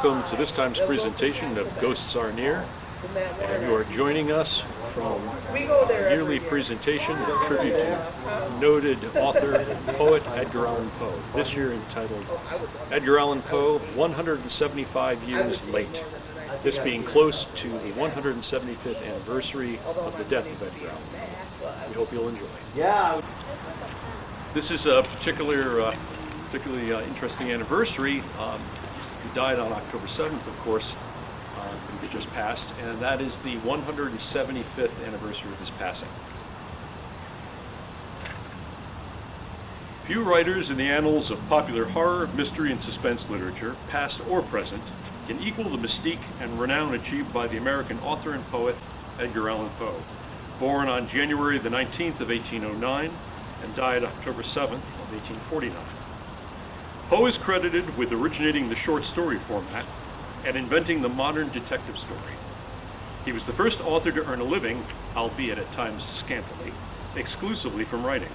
welcome to this time's presentation of Ghosts Are Near. And you are joining us from our yearly presentation in tribute to noted author and poet Edgar Allan Poe, this year entitled Edgar Allan Poe, 175 Years Late. This being close to the 175th anniversary of the death of Edgar Allan Poe. We hope you'll enjoy. Yeah. This is a particularly interesting anniversary. He died on October 7th, of course, which just passed, and that is the 175th anniversary of his passing. Few writers in the annals of popular horror, mystery, and suspense literature, past or present, can equal the mystique and renown achieved by the American author and poet Edgar Allan Poe, born on January the 19th of 1809 and died October 7th of 1849. Poe is credited with originating the short story format and inventing the modern detective story. He was the first author to earn a living, albeit at times scantily, exclusively from writing.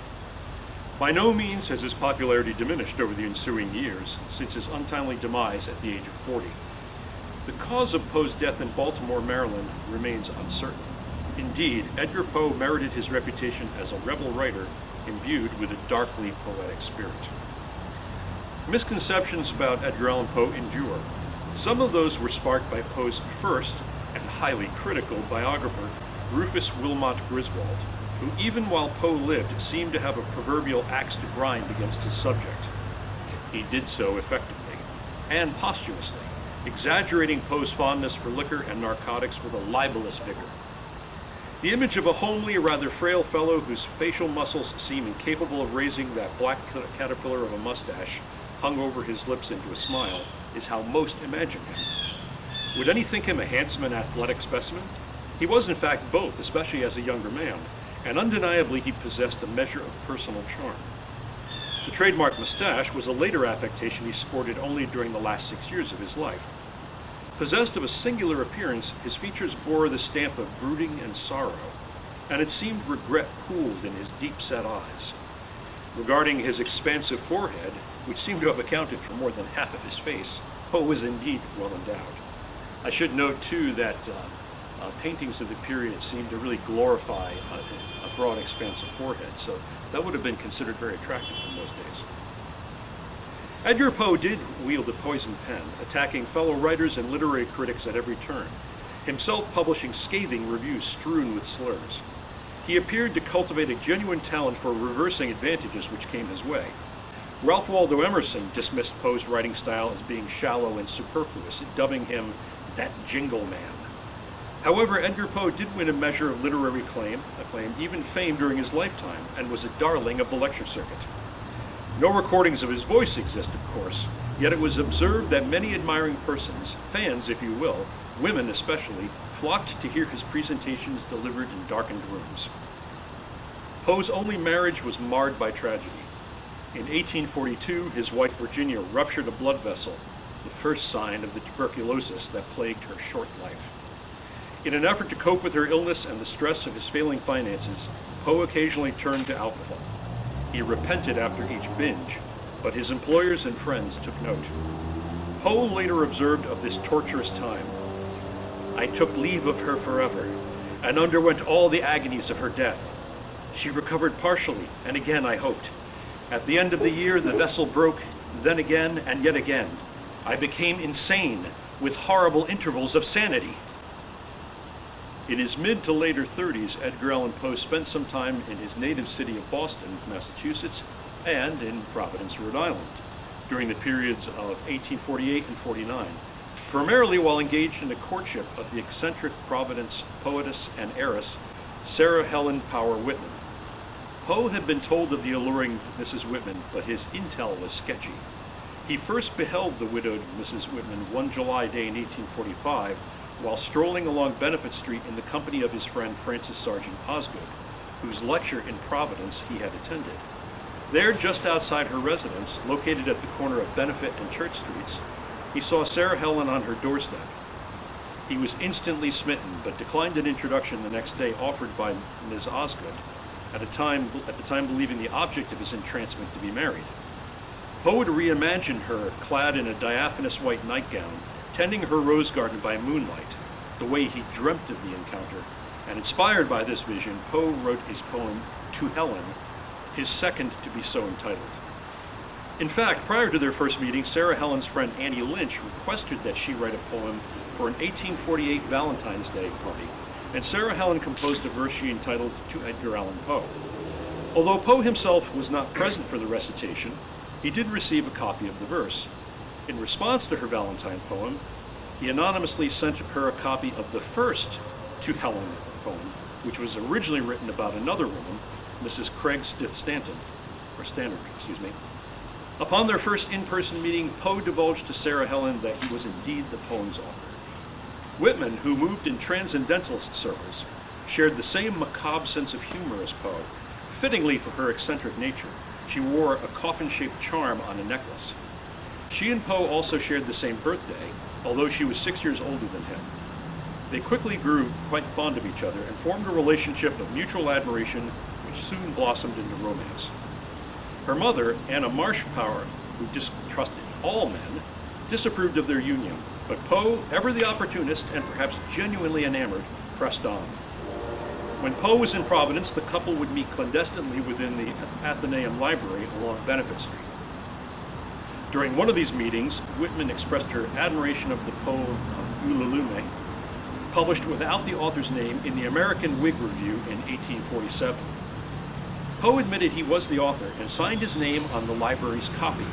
By no means has his popularity diminished over the ensuing years, since his untimely demise at the age of 40. The cause of Poe's death in Baltimore, Maryland remains uncertain. Indeed, Edgar Poe merited his reputation as a rebel writer imbued with a darkly poetic spirit. Misconceptions about Edgar Allan Poe endure. Some of those were sparked by Poe's first and highly critical biographer, Rufus Wilmot Griswold, who even while Poe lived seemed to have a proverbial axe to grind against his subject. He did so effectively, and posthumously, exaggerating Poe's fondness for liquor and narcotics with a libelous vigor. The image of a homely, rather frail fellow whose facial muscles seem incapable of raising that black caterpillar of a mustache hung over his lips into a smile is how most imagine him. Would any think him a handsome and athletic specimen? He was in fact both, especially as a younger man, and undeniably he possessed a measure of personal charm. The trademark mustache was a later affectation he sported only during the last 6 years of his life. Possessed of a singular appearance, his features bore the stamp of brooding and sorrow, and it seemed regret pooled in his deep-set eyes. Regarding his expansive forehead, which seemed to have accounted for more than half of his face, Poe was indeed well endowed. I should note, too, that paintings of the period seemed to really glorify a broad, expansive forehead, so that would have been considered very attractive in those days. Edgar Poe did wield a poisoned pen, attacking fellow writers and literary critics at every turn, himself publishing scathing reviews strewn with slurs. He appeared to cultivate a genuine talent for reversing advantages which came his way. Ralph Waldo Emerson dismissed Poe's writing style as being shallow and superfluous, dubbing him that jingle man. However, Edgar Poe did win a measure of literary acclaim, even fame during his lifetime, and was a darling of the lecture circuit. No recordings of his voice exist, of course, yet it was observed that many admiring persons, fans if you will, women especially, flocked to hear his presentations delivered in darkened rooms. Poe's only marriage was marred by tragedy. In 1842, his wife Virginia ruptured a blood vessel, the first sign of the tuberculosis that plagued her short life. In an effort to cope with her illness and the stress of his failing finances, Poe occasionally turned to alcohol. He repented after each binge, but his employers and friends took note. Poe later observed of this torturous time, "I took leave of her forever, and underwent all the agonies of her death. She recovered partially, and again I hoped. At the end of the year, the vessel broke, then again, and yet again. I became insane, with horrible intervals of sanity." In his mid to later 30s, Edgar Allan Poe spent some time in his native city of Boston, Massachusetts, and in Providence, Rhode Island, during the periods of 1848 and 49, primarily while engaged in a courtship of the eccentric Providence poetess and heiress, Sarah Helen Power Whitman. Poe had been told of the alluring Mrs. Whitman, but his intel was sketchy. He first beheld the widowed Mrs. Whitman one July day in 1845 while strolling along Benefit Street in the company of his friend Francis Sargent Osgood, whose lecture in Providence he had attended. There, just outside her residence, located at the corner of Benefit and Church Streets, he saw Sarah Helen on her doorstep. He was instantly smitten, but declined an introduction the next day offered by Ms. Osgood, at the time believing the object of his entrancement to be married. Poe would reimagine her clad in a diaphanous white nightgown, tending her rose garden by moonlight, the way he dreamt of the encounter, and inspired by this vision, Poe wrote his poem, To Helen, his second to be so entitled. In fact, prior to their first meeting, Sarah Helen's friend Annie Lynch requested that she write a poem for an 1848 Valentine's Day party, and Sarah Helen composed a verse she entitled To Edgar Allan Poe. Although Poe himself was not present for the recitation, he did receive a copy of the verse. In response to her Valentine poem, he anonymously sent her a copy of the first To Helen poem, which was originally written about another woman, Mrs. Craig Stith Stanton, or Stannard, excuse me. Upon their first in-person meeting, Poe divulged to Sarah Helen that he was indeed the poem's author. Whitman, who moved in transcendentalist circles, shared the same macabre sense of humor as Poe. Fittingly for her eccentric nature, she wore a coffin-shaped charm on a necklace. She and Poe also shared the same birthday, although she was 6 years older than him. They quickly grew quite fond of each other and formed a relationship of mutual admiration which soon blossomed into romance. Her mother, Anna Marshpower, who distrusted all men, disapproved of their union, but Poe, ever the opportunist and perhaps genuinely enamored, pressed on. When Poe was in Providence, the couple would meet clandestinely within the Athenaeum Library along Benefit Street. During one of these meetings, Whitman expressed her admiration of the poem Ulalume, published without the author's name in the American Whig Review in 1847. Poe admitted he was the author and signed his name on the library's copy.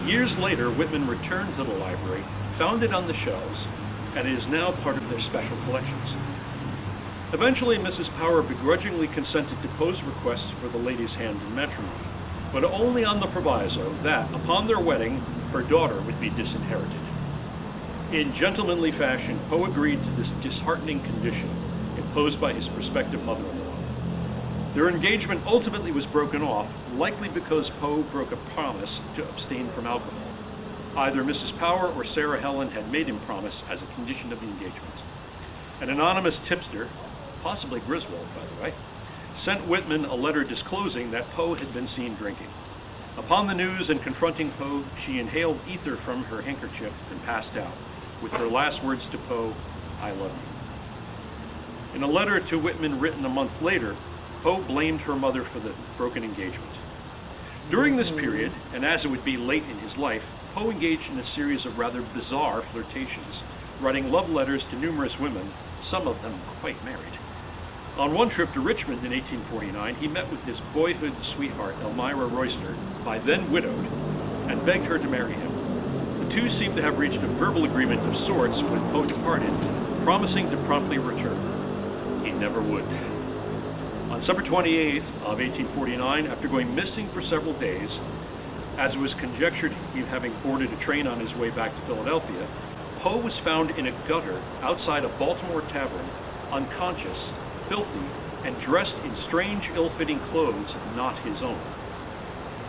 Years later, Whitman returned to the library, found it on the shelves, and it is now part of their special collections. Eventually, Mrs. Power begrudgingly consented to Poe's requests for the lady's hand in matrimony, but only on the proviso that, upon their wedding, her daughter would be disinherited. In gentlemanly fashion, Poe agreed to this disheartening condition imposed by his prospective mother-in-law. Their engagement ultimately was broken off, likely because Poe broke a promise to abstain from alcohol. Either Mrs. Power or Sarah Helen had made him promise as a condition of the engagement. An anonymous tipster, possibly Griswold, by the way, sent Whitman a letter disclosing that Poe had been seen drinking. Upon the news and confronting Poe, she inhaled ether from her handkerchief and passed out, with her last words to Poe, "I love you." In a letter to Whitman written a month later, Poe blamed her mother for the broken engagement. During this period, and as it would be late in his life, Poe engaged in a series of rather bizarre flirtations, writing love letters to numerous women, some of them quite married. On one trip to Richmond in 1849, he met with his boyhood sweetheart, Elmira Royster, by then widowed, and begged her to marry him. The two seemed to have reached a verbal agreement of sorts when Poe departed, promising to promptly return. He never would. On December 28th of 1849, after going missing for several days, as it was conjectured he having boarded a train on his way back to Philadelphia, Poe was found in a gutter outside a Baltimore tavern, unconscious, filthy, and dressed in strange, ill-fitting clothes not his own.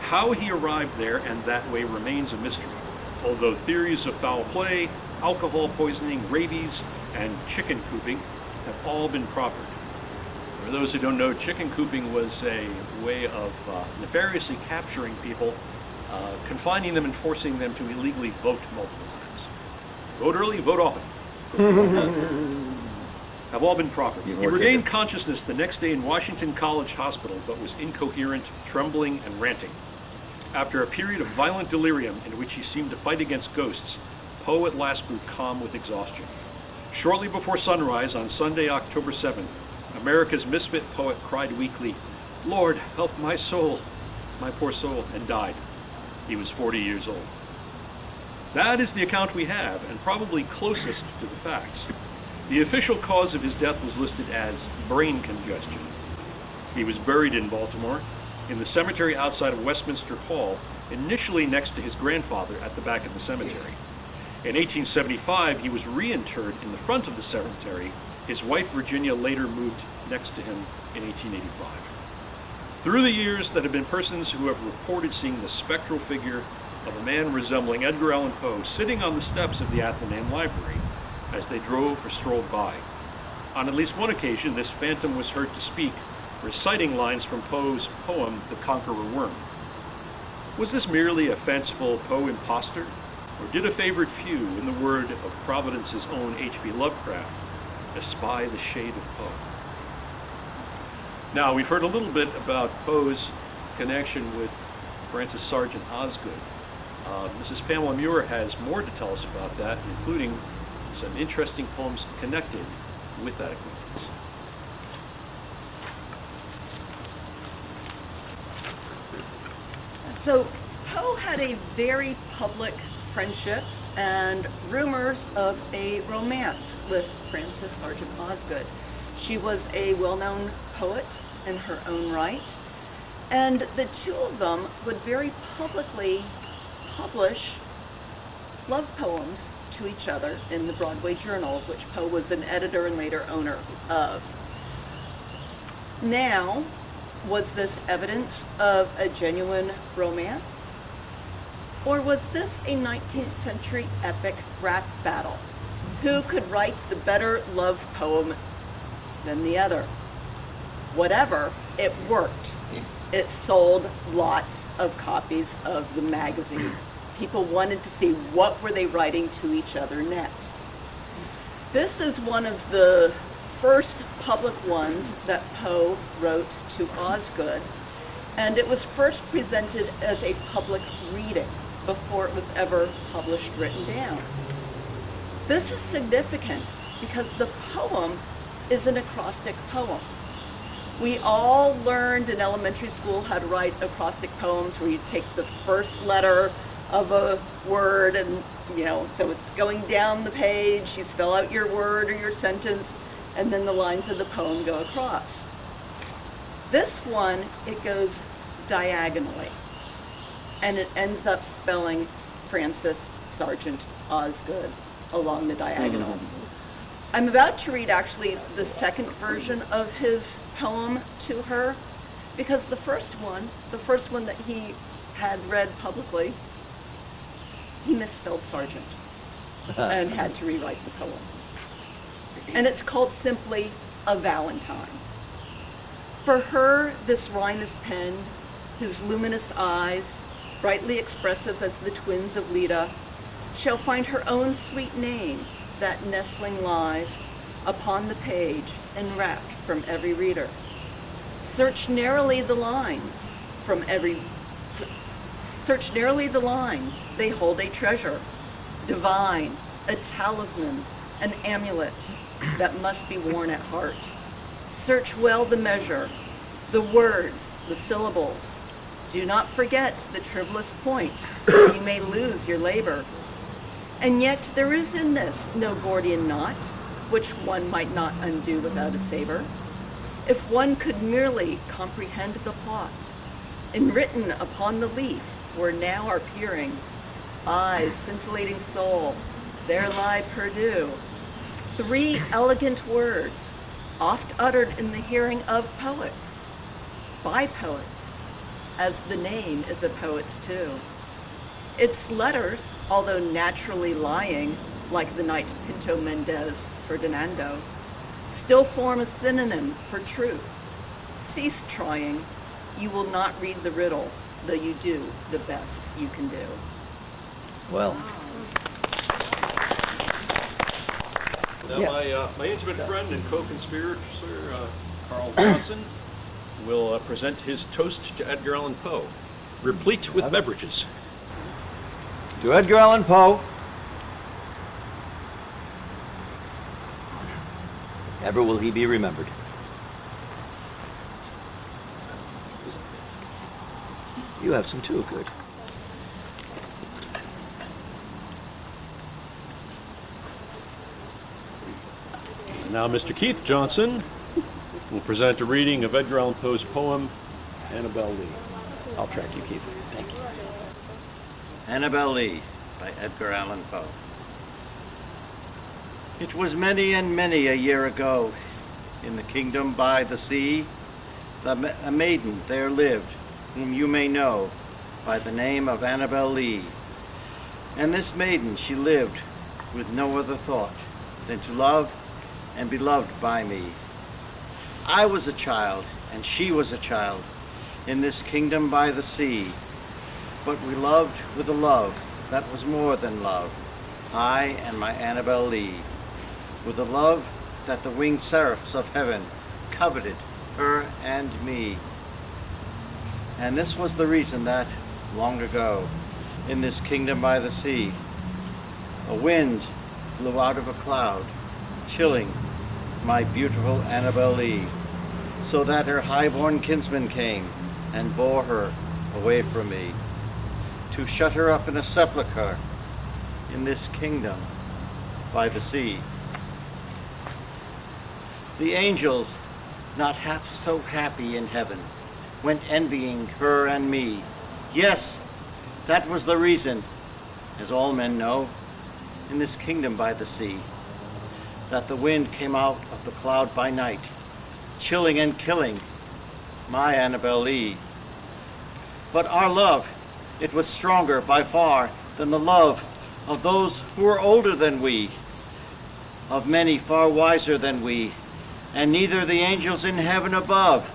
How he arrived there and that way remains a mystery, although theories of foul play, alcohol poisoning, rabies, and chicken cooping have all been proffered. For those who don't know, chicken cooping was a way of nefariously capturing people, confining them and forcing them to illegally vote multiple times. Vote early, vote often. Have all been proffered. He regained consciousness the next day in Washington College Hospital, but was incoherent, trembling, and ranting. After a period of violent delirium in which he seemed to fight against ghosts, Poe at last grew calm with exhaustion. Shortly before sunrise on Sunday, October 7th, America's misfit poet cried weakly, "Lord, help my soul, my poor soul," and died. He was 40 years old. That is the account we have, and probably closest to the facts. The official cause of his death was listed as brain congestion. He was buried in Baltimore, in the cemetery outside of Westminster Hall, initially next to his grandfather at the back of the cemetery. In 1875, he was reinterred in the front of the cemetery. His wife, Virginia, later moved next to him in 1885. Through the years, there have been persons who have reported seeing the spectral figure of a man resembling Edgar Allan Poe sitting on the steps of the Athenaeum Library as they drove or strolled by. On at least one occasion, this phantom was heard to speak, reciting lines from Poe's poem, The Conqueror Worm. Was this merely a fanciful Poe impostor, Or did a favored few, in the word of Providence's own H.P. Lovecraft, espy the shade of Poe? Now, we've heard a little bit about Poe's connection with Francis Sargent Osgood. Mrs. Pamela Muir has more to tell us about that, including some interesting poems connected with that acquaintance. So Poe had a very public friendship and rumors of a romance with Frances Sargent Osgood. She was a well-known poet in her own right, and the two of them would very publicly publish love poems to each other in the Broadway Journal, of which Poe was an editor and later owner of. Now, was this evidence of a genuine romance? Or was this a 19th century epic rap battle? Who could write the better love poem than the other? Whatever, it worked. It sold lots of copies of the magazine. People wanted to see what were they writing to each other next. This is one of the first public ones that Poe wrote to Osgood, and it was first presented as a public reading before it was ever published written down. This is significant because the poem is an acrostic poem. We all learned in elementary school how to write acrostic poems where you take the first letter of a word and, so it's going down the page, you spell out your word or your sentence, and then the lines of the poem go across. This one, it goes diagonally, and it ends up spelling Francis Sargent Osgood along the diagonal. I'm about to read actually the second version of his poem to her, because the first one that he had read publicly, he misspelled Sargent and had to rewrite the poem. And it's called simply A Valentine. For her, this rhyme is penned, whose luminous eyes, brightly expressive as the twins of Leda, shall find her own sweet name, that nestling lies upon the page, enwrapped from every reader. Search narrowly the lines, they hold a treasure, divine, a talisman, an amulet that must be worn at heart. Search well the measure, the words, the syllables. Do not forget the trivialest point, or you may lose your labor. And yet there is in this no Gordian knot, which one might not undo without a saber. If one could merely comprehend the plot, enwritten upon the leaf where now are peering, eyes, scintillating soul, there lie perdu. 3 elegant words, oft uttered in the hearing of poets, by poets, as the name is a poet's too. Its letters, although naturally lying, like the knight Pinto Mendez Ferdinando, still form a synonym for truth. Cease trying, you will not read the riddle, though you do the best you can do. Well, Now, my intimate friend and co-conspirator, Carl Johnson, will present his toast to Edgar Allan Poe, replete with beverages. to Edgar Allan Poe, ever will he be remembered. You have some too, good. Now, Mr. Keith Johnson will present a reading of Edgar Allan Poe's poem, Annabel Lee. I'll track you, Keith. Thank you. Annabel Lee by Edgar Allan Poe. It was many and many a year ago, in the kingdom by the sea, a maiden there lived, whom you may know by the name of Annabel Lee. And this maiden she lived with no other thought than to love and be loved by me. I was a child, and she was a child, in this kingdom by the sea, but we loved with a love that was more than love, I and my Annabel Lee, with a love that the winged seraphs of heaven coveted her and me. And this was the reason that, long ago, in this kingdom by the sea, a wind blew out of a cloud, chilling my beautiful Annabel Lee, so that her high-born kinsman came and bore her away from me, to shut her up in a sepulchre in this kingdom by the sea. The angels, not half so happy in heaven, went envying her and me. Yes, that was the reason, as all men know, in this kingdom by the sea, that the wind came out of the cloud by night, chilling and killing my Annabel Lee. But our love, it was stronger by far than the love of those who were older than we, of many far wiser than we, and neither the angels in heaven above,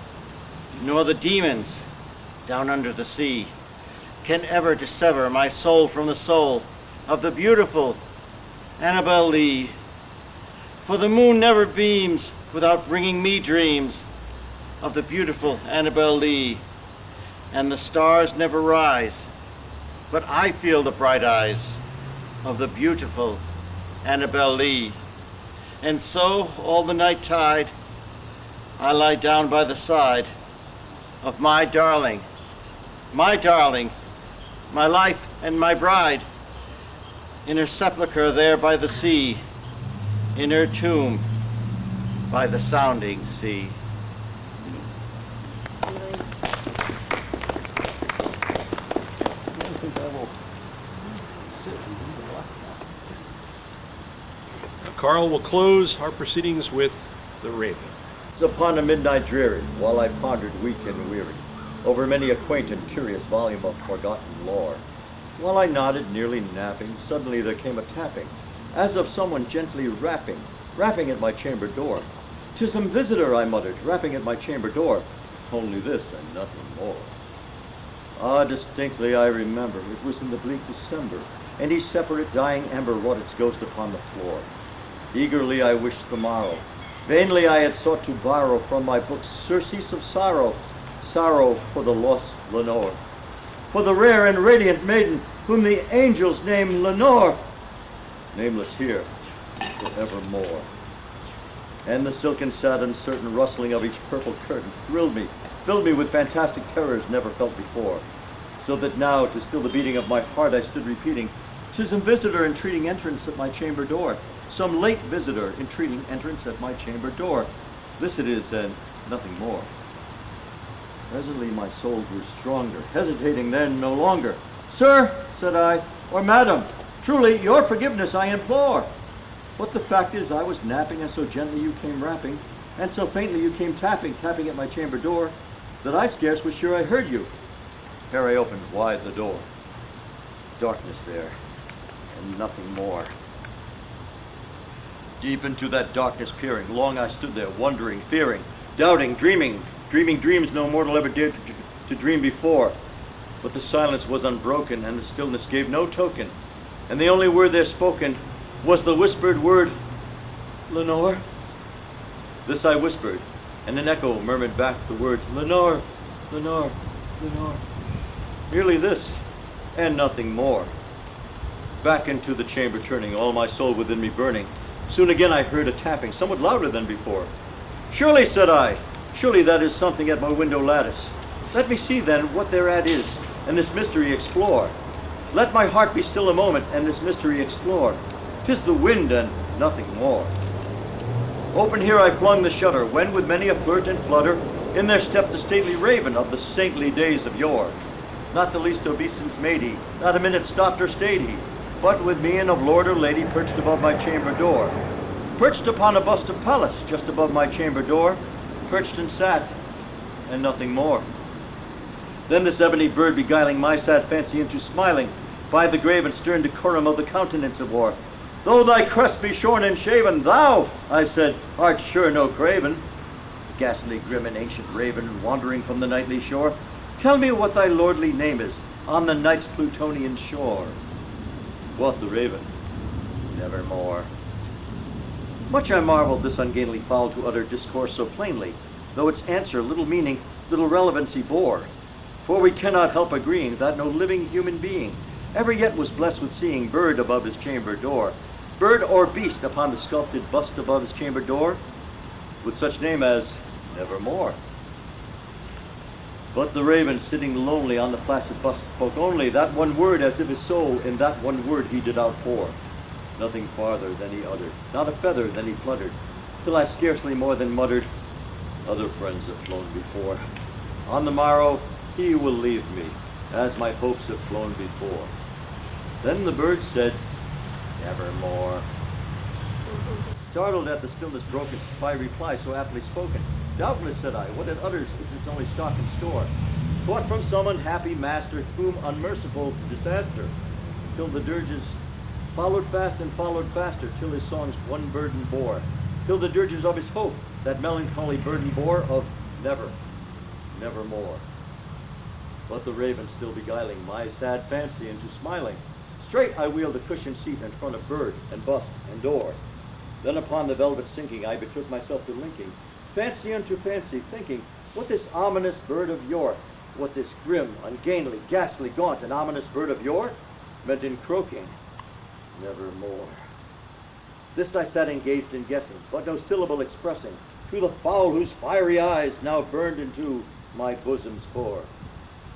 nor the demons down under the sea, can ever dissever my soul from the soul of the beautiful Annabel Lee. For the moon never beams without bringing me dreams of the beautiful Annabel Lee, and the stars never rise, but I feel the bright eyes of the beautiful Annabel Lee. And so, all the night tide, I lie down by the side of my darling, my life and my bride, in her sepulchre there by the sea, in her tomb by the sounding sea. Carl will close our proceedings with The Raven. Upon a midnight dreary, while I pondered weak and weary over many a quaint and curious volume of forgotten lore, while I nodded, nearly napping, suddenly there came a tapping, as of someone gently rapping at my chamber door. "'Tis some visitor," I muttered, rapping at my chamber door. Only this and nothing more. Ah, distinctly I remember, it was in the bleak December, and each separate dying ember wrought its ghost upon the floor. Eagerly I wished the morrow. Vainly I had sought to borrow from my books surcease of sorrow, sorrow for the lost Lenore, for the rare and radiant maiden whom the angels name Lenore, nameless here forevermore. And the silken, sad, uncertain rustling of each purple curtain thrilled me, filled me with fantastic terrors never felt before, so that now, to still the beating of my heart, I stood repeating, "'Tis some visitor entreating entrance at my chamber door, some late visitor entreating entrance at my chamber door. This it is, and nothing more." Presently my soul grew stronger, hesitating then no longer. "Sir," said I, "or madam, truly your forgiveness I implore. But the fact is I was napping, and so gently you came rapping, and so faintly you came tapping at my chamber door, that I scarce was sure I heard you." Here I opened wide the door. Darkness there, and nothing more. Deep into that darkness peering, long I stood there, wondering, fearing, doubting, dreaming dreams no mortal ever dared to dream before. But the silence was unbroken, and the stillness gave no token, and the only word there spoken was the whispered word, "Lenore." This I whispered, and an echo murmured back the word, "Lenore, Lenore, Lenore." Merely this, and nothing more. Back into the chamber turning, all my soul within me burning, soon again I heard a tapping, somewhat louder than before. "Surely," said I, "surely that is something at my window lattice. Let me see then what thereat is, and this mystery explore. Let my heart be still a moment, and this mystery explore. 'Tis the wind and nothing more." Open here I flung the shutter, when with many a flirt and flutter, in there stepped the stately raven of the saintly days of yore. Not the least obeisance made he, not a minute stopped or stayed he, but with mien of lord or lady perched above my chamber door. Perched upon a bust of Pallas, just above my chamber door, perched and sat, and nothing more. Then this ebony bird beguiling my sad fancy into smiling, by the grave and stern decorum of the countenance it wore. "Though thy crest be shorn and shaven, thou," I said, "art sure no craven. Ghastly, grim, and ancient raven, wandering from the nightly shore, tell me what thy lordly name is on the night's Plutonian shore." Quoth the raven, nevermore. Much I marveled this ungainly fowl to utter discourse so plainly, though its answer little meaning, little relevancy bore. For we cannot help agreeing that no living human being ever yet was blessed with seeing bird above his chamber door, bird or beast upon the sculpted bust above his chamber door, with such name as Nevermore. But the raven, sitting lonely on the placid bust, spoke only that one word, as if his soul in that one word he did outpour. Nothing farther than he uttered, not a feather than he fluttered, till I scarcely more than muttered, other friends have flown before. On the morrow he will leave me, as my hopes have flown before. Then the bird said, nevermore. Startled at the stillness broken by reply so aptly spoken, doubtless, said I, what it utters is its only stock and store, bought from some unhappy master, whom unmerciful disaster, till the dirges followed fast and followed faster, till his songs one burden bore, till the dirges of his hope that melancholy burden bore of nevermore. But the raven still beguiling my sad fancy into smiling, straight I wheeled the cushioned seat in front of bird and bust and door. Then upon the velvet sinking, I betook myself to linking fancy unto fancy, thinking what this ominous bird of yore, what this grim, ungainly, ghastly, gaunt, and ominous bird of yore meant in croaking, nevermore. This I sat engaged in guessing, but no syllable expressing to the fowl whose fiery eyes now burned into my bosom's core.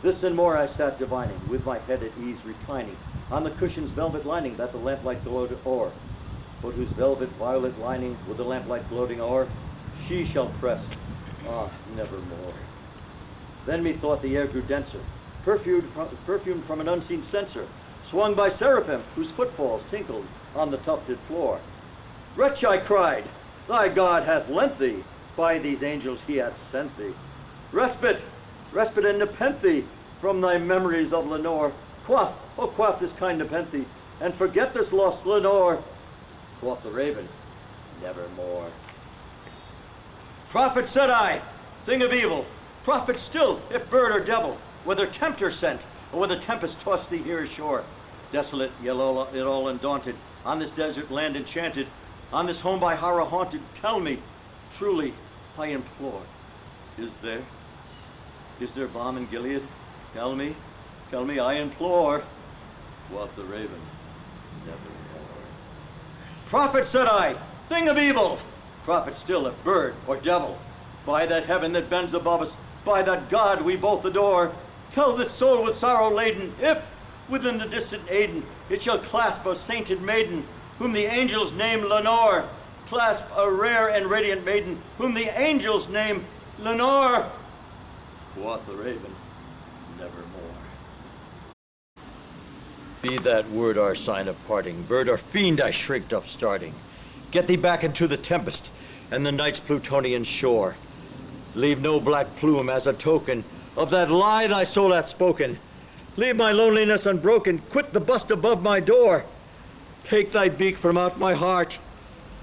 This and more I sat divining, with my head at ease reclining on the cushion's velvet lining that the lamplight glowed o'er, but whose velvet violet lining with the lamplight gloating o'er, she shall press, nevermore. Then methought the air grew denser, perfumed from an unseen censer, swung by seraphim whose footfalls tinkled on the tufted floor. Wretch, I cried, thy God hath lent thee, by these angels he hath sent thee. Respite and nepenthe from thy memories of Lenore. Quaff this kind nepenthe, and forget this lost Lenore. Quoth the raven, nevermore. Prophet, said I, thing of evil, prophet still, if bird or devil, whether tempter sent, or whether tempest tossed thee here ashore, desolate, yet all undaunted, on this desert land enchanted, on this home by horror haunted, tell me, truly, I implore, is there balm in Gilead? Tell me, I implore. Quoth the raven, nevermore. Prophet, said I, thing of evil, prophet still, if bird or devil, by that heaven that bends above us, by that God we both adore, tell this soul with sorrow laden, if, within the distant Aidenn, it shall clasp a sainted maiden, whom the angels name Lenore, clasp a rare and radiant maiden, whom the angels name Lenore. Quoth the raven, nevermore. Be that word our sign of parting, bird or fiend, I shrieked up starting. Get thee back into the tempest and the night's Plutonian shore. Leave no black plume as a token of that lie thy soul hath spoken. Leave my loneliness unbroken, quit the bust above my door. Take thy beak from out my heart,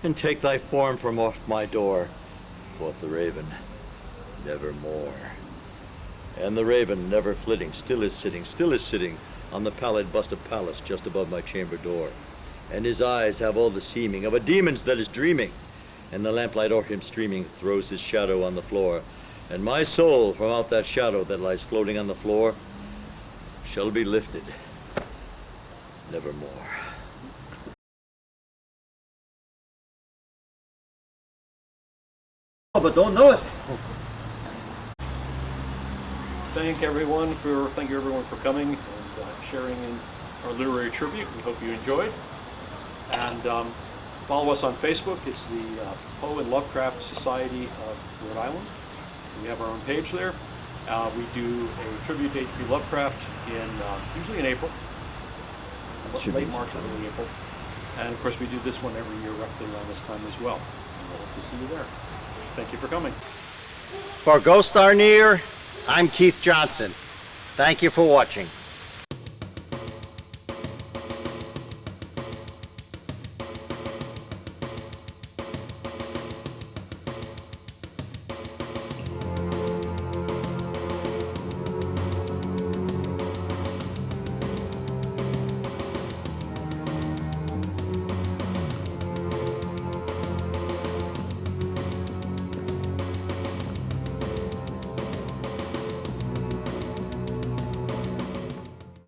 and take thy form from off my door. Quoth the raven, nevermore. And the raven, never flitting, still is sitting on the pallid bust of Pallas just above my chamber door. And his eyes have all the seeming of a demon's that is dreaming, and the lamplight o'er him streaming throws his shadow on the floor. And my soul from out that shadow that lies floating on the floor shall be lifted nevermore. Oh, but don't know it. Thank you everyone for coming and sharing in our literary tribute. We hope you enjoyed. And follow us on Facebook. It's the Poe and Lovecraft Society of Rhode Island. We have our own page there. We do a tribute to H.P. Lovecraft usually in April, late March or early April. And of course we do this one every year roughly around this time as well. And we'll hope to see you there. Thank you for coming. For Ghost N.E.A.R, I'm Keith Johnson. Thank you for watching.